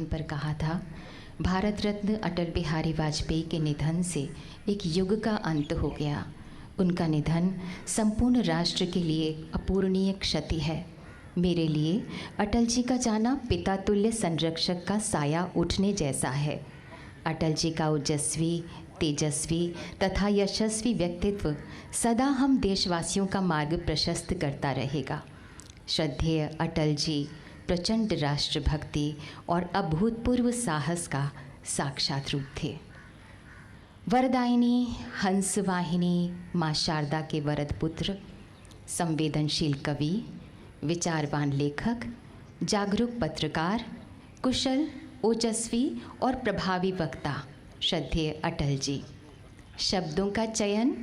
संबोधन पर कहा था, भारत रत्न अटल बिहारी वाजपेयी के निधन से एक युग का अंत हो गया। उनका निधन संपूर्ण राष्ट्र के लिए अपूरणीय क्षति है। मेरे लिए अटल जी का जाना पिता तुल्य संरक्षक का साया उठने जैसा है। अटल जी का ओजस्वी, तेजस्वी तथा यशस्वी व्यक्तित्व सदा हम देशवासियों का मार्ग प्रशस्त करता रहेगा। श्रद्धेय अटल जी प्रचंड राष्ट्रभक्ति और अभूतपूर्व साहस का साक्षात रूप थे। वरदायिनी, हंसवाहिनी, माँ शारदा के वरद पुत्र, संवेदनशील कवि, विचारवान लेखक, जागरूक पत्रकार, कुशल, ओजस्वी और प्रभावी वक्ता श्रद्धेय अटल जी। शब्दों का चयन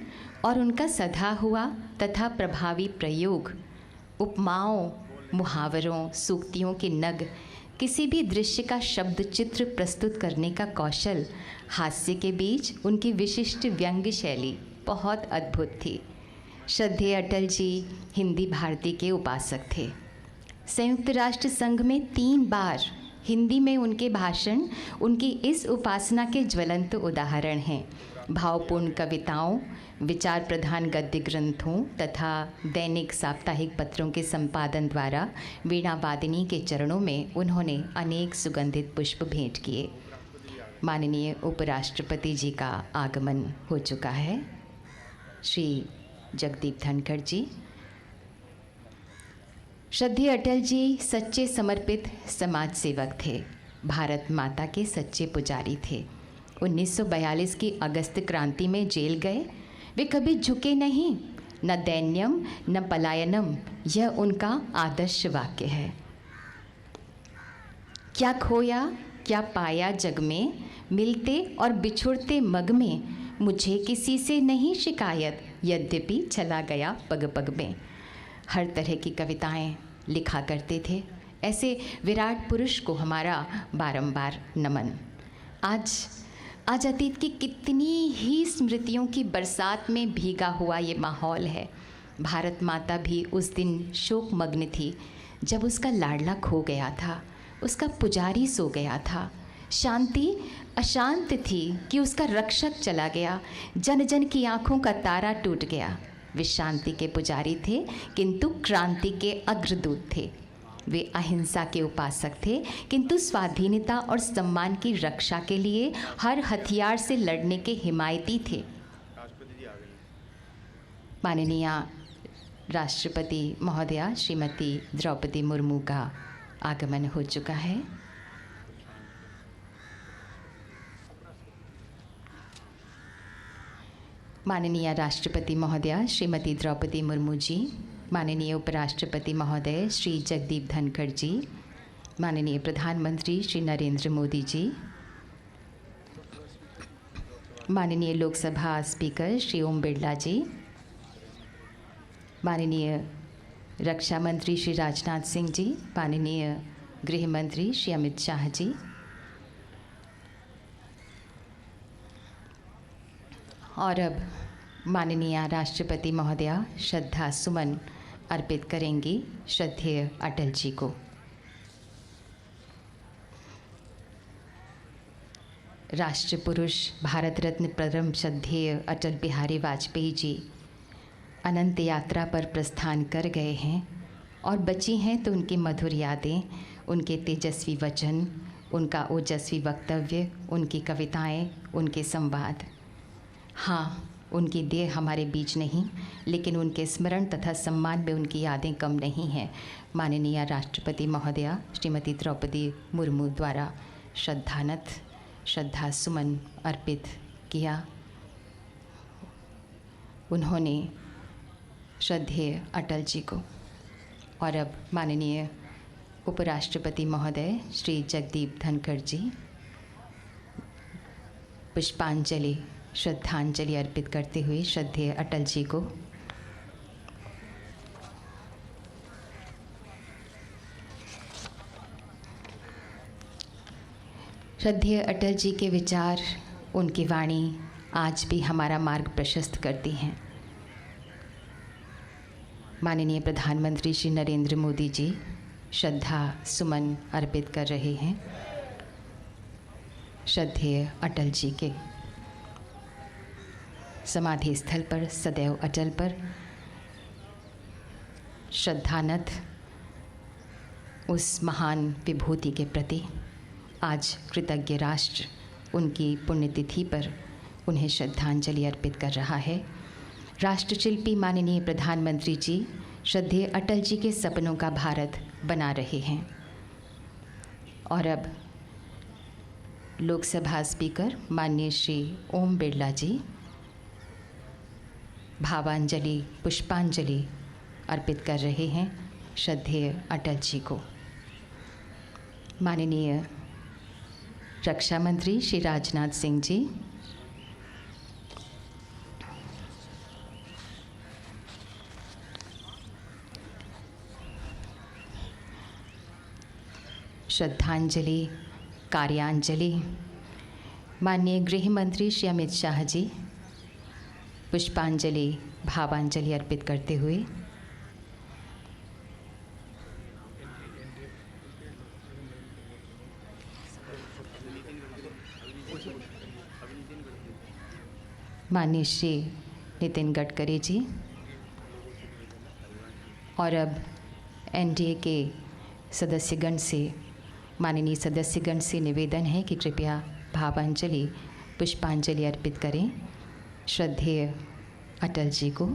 और उनका सधा हुआ तथा प्रभावी प्रयोग, उपमाओं, मुहावरों, सूक्तियों के नग, किसी भी दृश्य का शब्द चित्र प्रस्तुत करने का कौशल, हास्य के बीच उनकी विशिष्ट व्यंग्य शैली बहुत अद्भुत थी। श्रद्धेय अटल जी हिंदी भारती के उपासक थे। संयुक्त राष्ट्र संघ में 3 बार हिंदी में उनके भाषण उनकी इस उपासना के ज्वलंत उदाहरण हैं। भावपूर्ण कविताओं, विचार प्रधान गद्य ग्रंथों तथा दैनिक साप्ताहिक पत्रों के संपादन द्वारा वीणा वादिनी के चरणों में उन्होंने अनेक सुगंधित पुष्प भेंट किए। माननीय उपराष्ट्रपति जी का आगमन हो चुका है। श्री जगदीप धनखड़ जी। श्रद्धेय अटल जी सच्चे समर्पित समाज सेवक थे। भारत माता के सच्चे पुजारी थे। 1942 की अगस्त क्रांति में जेल गए। वे कभी झुके नहीं, न दैन्यम न पलायनम, यह उनका आदर्श वाक्य है। क्या खोया क्या पाया जग में, मिलते और बिछुड़ते मग में, मुझे किसी से नहीं शिकायत, यद्यपि चला गया पग पग में। हर तरह की कविताएं लिखा करते थे। ऐसे विराट पुरुष को हमारा बारंबार नमन। आज अतीत की कितनी ही स्मृतियों की बरसात में भीगा हुआ ये माहौल है। भारत माता भी उस दिन शोकमग्न थी जब उसका लाडला खो गया था, उसका पुजारी सो गया था। शांति अशांत थी कि उसका रक्षक चला गया। जन जन की आँखों का तारा टूट गया। वे शांति के पुजारी थे किंतु क्रांति के अग्रदूत थे। वे अहिंसा के उपासक थे किंतु स्वाधीनता और सम्मान की रक्षा के लिए हर हथियार से लड़ने के हिमायती थे। माननीय राष्ट्रपति महोदया श्रीमती द्रौपदी मुर्मू का आगमन हो चुका है। माननीय राष्ट्रपति महोदया श्रीमती द्रौपदी मुर्मू जी, माननीय उपराष्ट्रपति महोदय श्री जगदीप धनखड़ जी, माननीय प्रधानमंत्री श्री नरेंद्र मोदी जी, माननीय लोकसभा स्पीकर श्री ओम बिरला जी, माननीय रक्षा मंत्री श्री राजनाथ सिंह जी, माननीय गृह मंत्री श्री अमित शाह जी, और अब माननीय राष्ट्रपति महोदया श्रद्धा सुमन अर्पित करेंगी श्रद्धेय अटल जी को। राष्ट्र पुरुष भारत रत्न परम श्रद्धेय अटल बिहारी वाजपेयी जी अनंत यात्रा पर प्रस्थान कर गए हैं और बची हैं तो उनकी मधुर यादें, उनके तेजस्वी वचन, उनका ओजस्वी वक्तव्य, उनकी कविताएं, उनके संवाद। हाँ, उनकी देह हमारे बीच नहीं, लेकिन उनके स्मरण तथा सम्मान में उनकी यादें कम नहीं हैं। माननीय राष्ट्रपति महोदया श्रीमती द्रौपदी मुर्मू द्वारा श्रद्धा सुमन अर्पित किया। उन्होंने श्रद्धेय अटल जी को। और अब माननीय उपराष्ट्रपति महोदय श्री जगदीप धनखड़ जी पुष्पांजलि श्रद्धांजलि अर्पित करते हुए श्रद्धेय अटल जी को। श्रद्धेय अटल जी के विचार, उनकी वाणी आज भी हमारा मार्ग प्रशस्त करती हैं। माननीय प्रधानमंत्री श्री नरेंद्र मोदी जी श्रद्धा सुमन अर्पित कर रहे हैं। श्रद्धेय अटल जी के समाधि स्थल पर सदैव अटल पर श्रद्धानत उस महान विभूति के प्रति आज कृतज्ञ राष्ट्र उनकी पुण्यतिथि पर उन्हें श्रद्धांजलि अर्पित कर रहा है। राष्ट्रशिल्पी माननीय प्रधानमंत्री जी श्रद्धेय अटल जी के सपनों का भारत बना रहे हैं। और अब लोकसभा स्पीकर माननीय श्री ओम बिरला जी भावांजलि पुष्पांजलि अर्पित कर रहे हैं श्रद्धेय अटल जी को। माननीय रक्षा मंत्री श्री राजनाथ सिंह जी, श्रद्धांजलि कार्यांजलि माननीय गृह मंत्री श्री अमित शाह जी पुष्पांजलि भावांजलि अर्पित करते हुए माननीय श्री नितिन गडकरी जी और अब एनडीए के सदस्यगण से माननीय सदस्यगण से निवेदन है कि कृपया भावांजलि पुष्पांजलि अर्पित करें श्रद्धेय अटल जी को।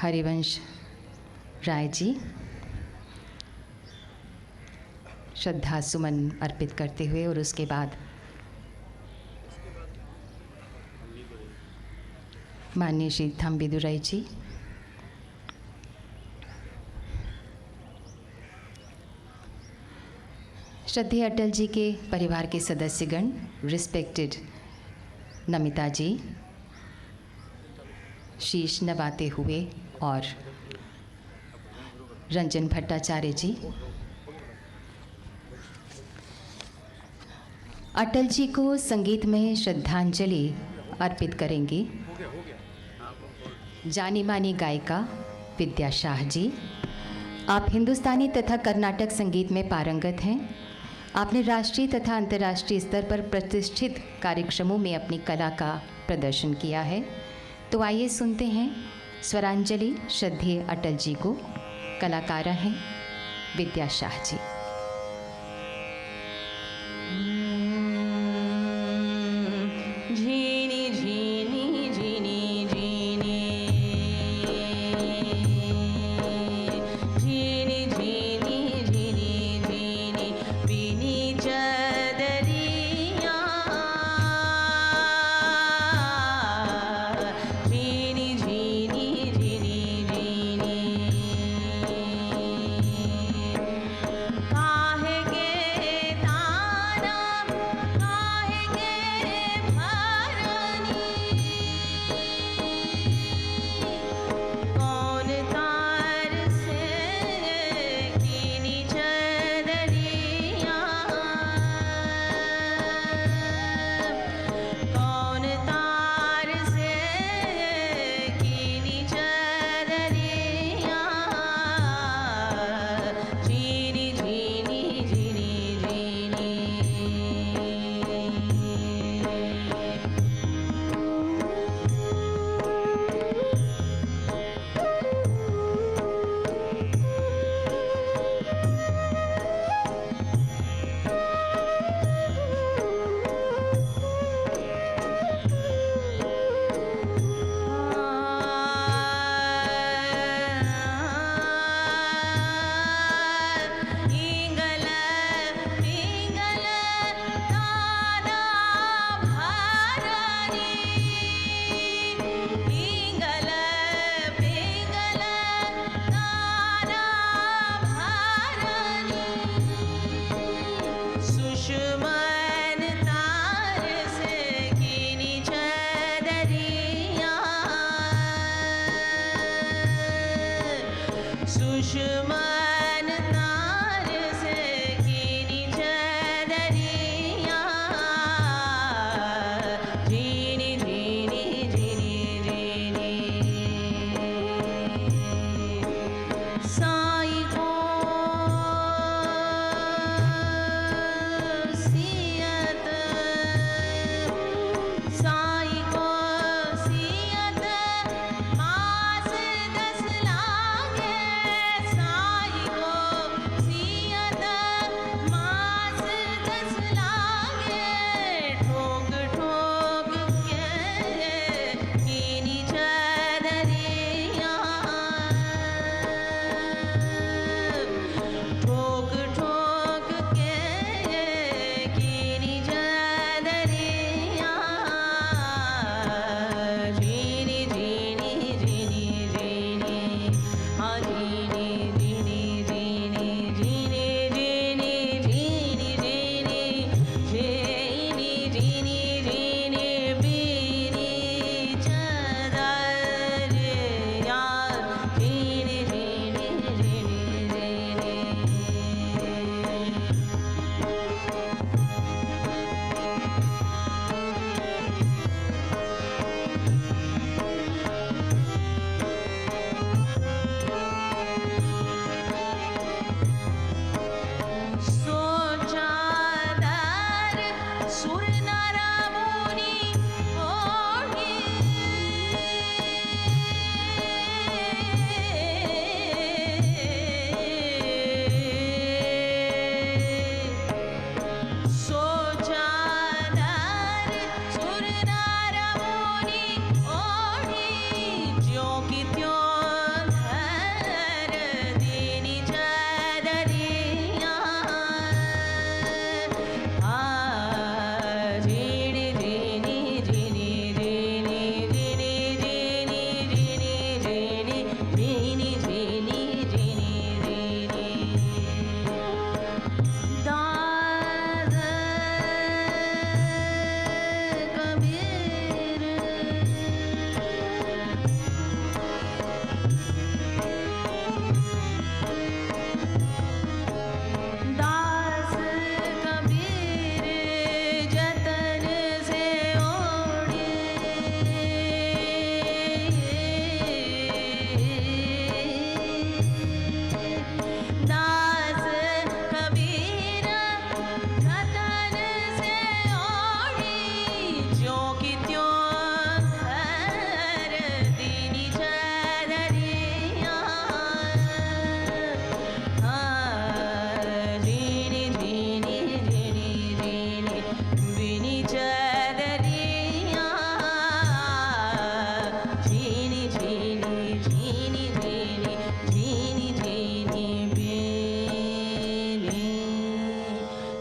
हरिवंश राय जी श्रद्धा सुमन अर्पित करते हुए और उसके बाद माननीय श्री थम्बिदुराई जी, श्रद्धेय अटल जी के परिवार के सदस्यगण रिस्पेक्टेड नमिता जी शीश नवाते हुए और रंजन भट्टाचार्य जी अटल जी को संगीत में श्रद्धांजलि अर्पित करेंगी। जानी मानी गायिका विद्या शाह जी, आप हिंदुस्तानी तथा कर्नाटक संगीत में पारंगत हैं। आपने राष्ट्रीय तथा अंतर्राष्ट्रीय स्तर पर प्रतिष्ठित कार्यक्रमों में अपनी कला का प्रदर्शन किया है। तो आइए सुनते हैं स्वरांजलि श्रद्धेय अटल जी को। कलाकारा हैं विद्या शाह जी।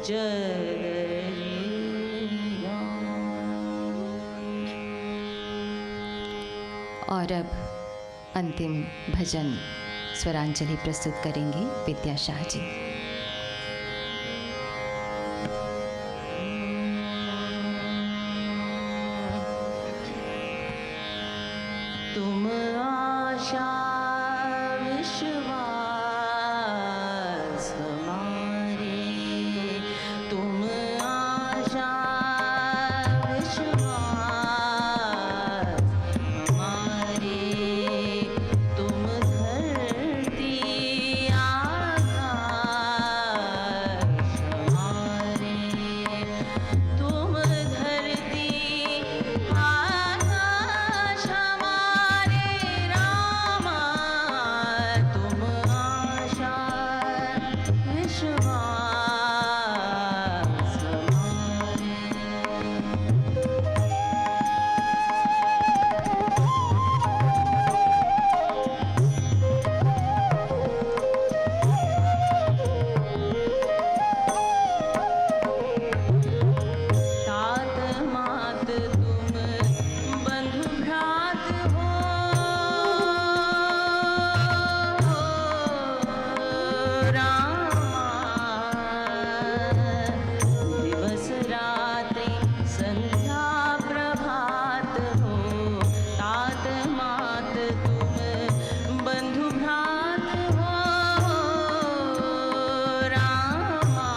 और अब अंतिम भजन स्वरांजलि प्रस्तुत करेंगे विद्या शाह जी। तुम आशा विश्वास हमारे, तुम आशा विश्वास हमारे, तुम धरती आकाश हमारे, तुम धरती आकाश हमारे रामा, तुम आशा विश्वास हमारे। तात मात तुम बंधु भ्रात हो, रामा दिवस रात्रि संध्या प्रभात हो, तात मात तुम बंधु भ्रात हो, रामा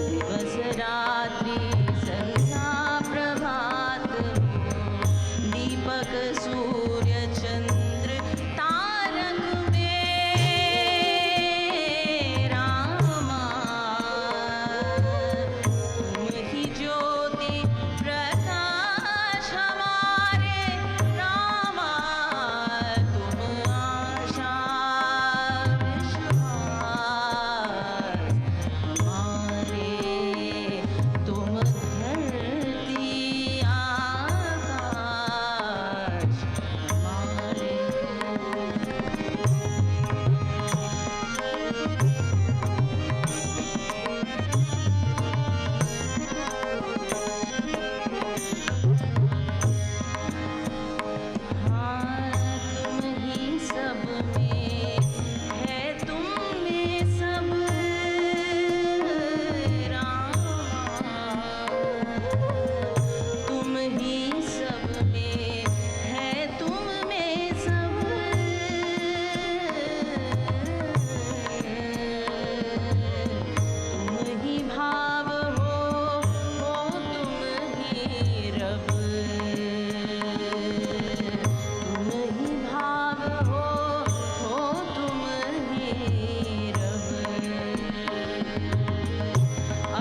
दिवस रात्रि संध्या प्रभात हो, दीपक सूर्य चंद्र तारक में रामा, तुम ही ज्योति प्रकाश हमारे रामा, तुम आशा विश्वास हमारे, तुम धरती आकाश हमारे। हाँ तुम ही सब में है, तुम में सब रामा, तुम ही सब में है, तुम में सब तुम ही भाव हो तुम ही रब, तुम ही भाव हो तुम ही रब।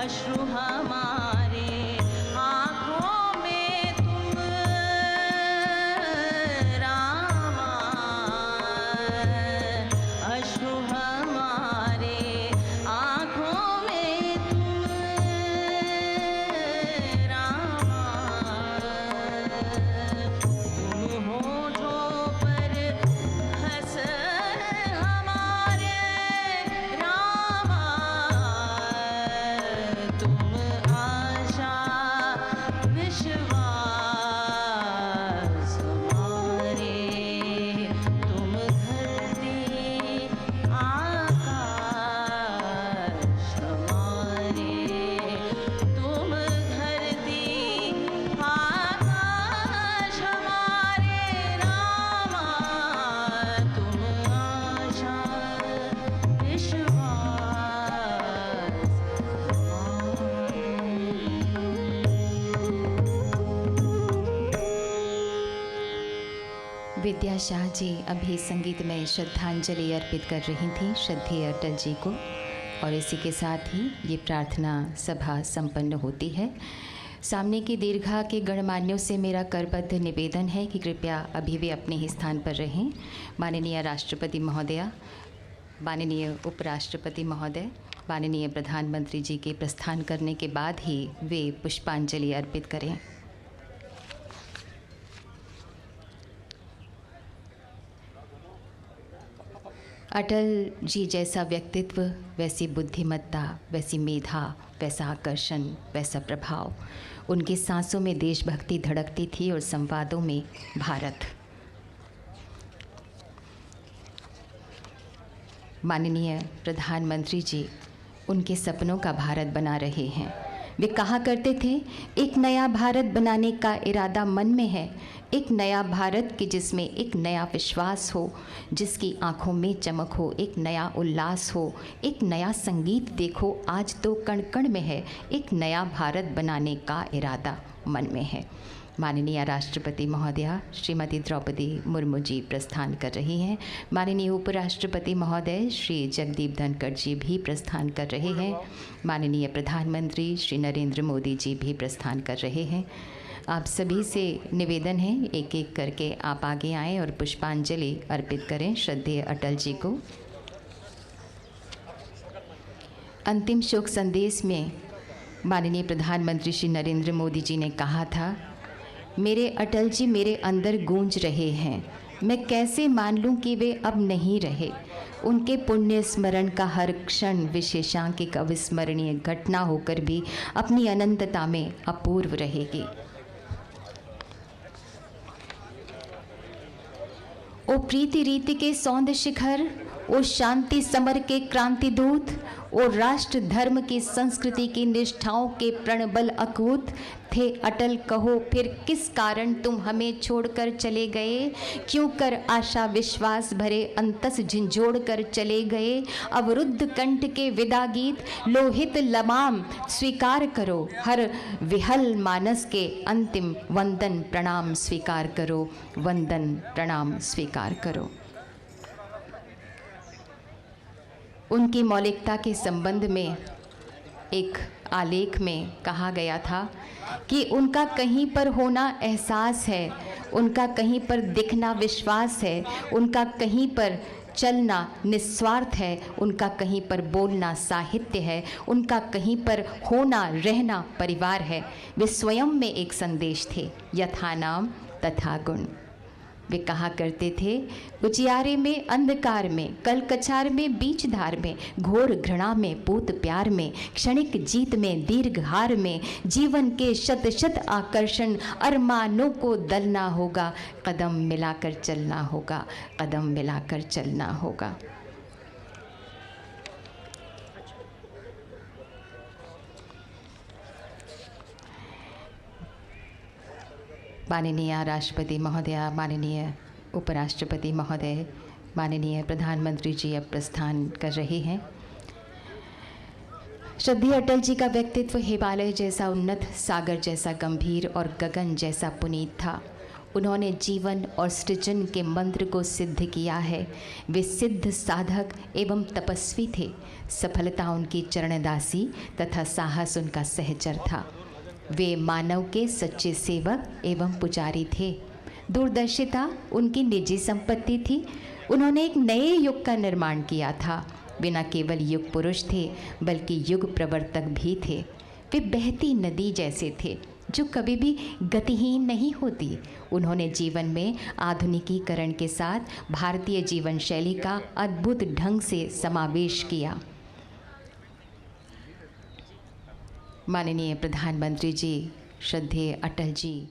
अश्रु हमारे आँखों में तुम रामा, अश्रु हमारे आँखों में तुम रामा, तुम होठों पर हंस हमारे रामा, तुम आशा विश्वास हमारे, तुम धरती आकाश हमारे, तुम धरती आकाश हमारे रामा, तुम आशा विश्वास विद्या शाह जी अभी संगीत में श्रद्धांजलि अर्पित कर रही थी श्रद्धेय अटल जी को, और इसी के साथ ही ये प्रार्थना सभा संपन्न होती है। सामने की दीर्घा के गणमान्यों से मेरा करबद्ध निवेदन है कि कृपया अभी वे अपने ही स्थान पर रहें। माननीय राष्ट्रपति महोदया, माननीय उपराष्ट्रपति महोदय, माननीय प्रधानमंत्री जी के प्रस्थान करने के बाद ही वे पुष्पांजलि अर्पित करें। अटल जी जैसा व्यक्तित्व, वैसी बुद्धिमत्ता, वैसी मेधा, वैसा आकर्षण, वैसा प्रभाव। उनकी सांसों में देशभक्ति धड़कती थी और संवादों में भारत। माननीय प्रधानमंत्री जी उनके सपनों का भारत बना रहे हैं। वे कहा करते थे, एक नया भारत बनाने का इरादा मन में है, एक नया भारत कि जिसमें एक नया विश्वास हो, जिसकी आंखों में चमक हो, एक नया उल्लास हो, एक नया संगीत देखो आज तो कण कण में है, एक नया भारत बनाने का इरादा मन में है। माननीय राष्ट्रपति महोदया श्रीमती द्रौपदी मुर्मू जी प्रस्थान कर रही हैं। माननीय उपराष्ट्रपति महोदय श्री जगदीप धनखड़ जी भी प्रस्थान कर रहे हैं। माननीय प्रधानमंत्री श्री नरेंद्र मोदी जी भी प्रस्थान कर रहे हैं। आप सभी से निवेदन है, एक एक करके आप आगे आएँ और पुष्पांजलि अर्पित करें श्रद्धेय अटल जी को। अंतिम शोक संदेश में माननीय प्रधानमंत्री श्री नरेंद्र मोदी जी ने कहा था, मेरे अटल जी मेरे अंदर गूंज रहे हैं, मैं कैसे मान लूं कि वे अब नहीं रहे। उनके पुण्य स्मरण का हर क्षण विशेषांक एक अविस्मरणीय घटना होकर भी अपनी अनंतता में अपूर्व रहेगी। ओ प्रीति रीति के सौंद शिखर, ओ शांति समर के क्रांति दूत, ओ राष्ट्र धर्म की संस्कृति की निष्ठाओं के प्रणबल अकूत थे अटल, कहो फिर किस कारण तुम हमें छोड़कर चले गए, क्यों कर आशा विश्वास भरे अंतस झिंझोड़ कर चले गए। अवरुद्ध कंठ के विदा गीत लोहित लमाम स्वीकार करो, हर विहल मानस के अंतिम वंदन प्रणाम स्वीकार करो, वंदन प्रणाम स्वीकार करो। उनकी मौलिकता के संबंध में एक आलेख में कहा गया था कि उनका कहीं पर होना एहसास है, उनका कहीं पर दिखना विश्वास है, उनका कहीं पर चलना निस्वार्थ है, उनका कहीं पर बोलना साहित्य है, उनका कहीं पर होना रहना परिवार है। वे स्वयं में एक संदेश थे, यथा नाम तथा गुण। वे कहा करते थे, उजियारे में अंधकार में, कल कछार में बीच धार में, घोर घृणा में पूत प्यार में, क्षणिक जीत में दीर्घ हार में, जीवन के शत शत आकर्षण अरमानों को दलना होगा, कदम मिलाकर चलना होगा, कदम मिलाकर चलना होगा। माननीय राष्ट्रपति महोदया, माननीय उपराष्ट्रपति महोदय, माननीय प्रधानमंत्री जी अब प्रस्थान कर रहे हैं। श्रद्धेय अटल जी का व्यक्तित्व हिमालय जैसा उन्नत, सागर जैसा गंभीर और गगन जैसा पुनीत था। उन्होंने जीवन और सृजन के मंत्र को सिद्ध किया है। वे सिद्ध साधक एवं तपस्वी थे। सफलता उनकी चरणदासी तथा साहस उनका सहचर था। वे मानव के सच्चे सेवक एवं पुजारी थे। दूरदर्शिता उनकी निजी संपत्ति थी। उन्होंने एक नए युग का निर्माण किया था। वे न केवल युग पुरुष थे बल्कि युग प्रवर्तक भी थे। वे बहती नदी जैसे थे जो कभी भी गतिहीन नहीं होती। उन्होंने जीवन में आधुनिकीकरण के साथ भारतीय जीवन शैली का अद्भुत ढंग से समावेश किया। माननीय प्रधानमंत्री जी, श्रद्धेय अटल जी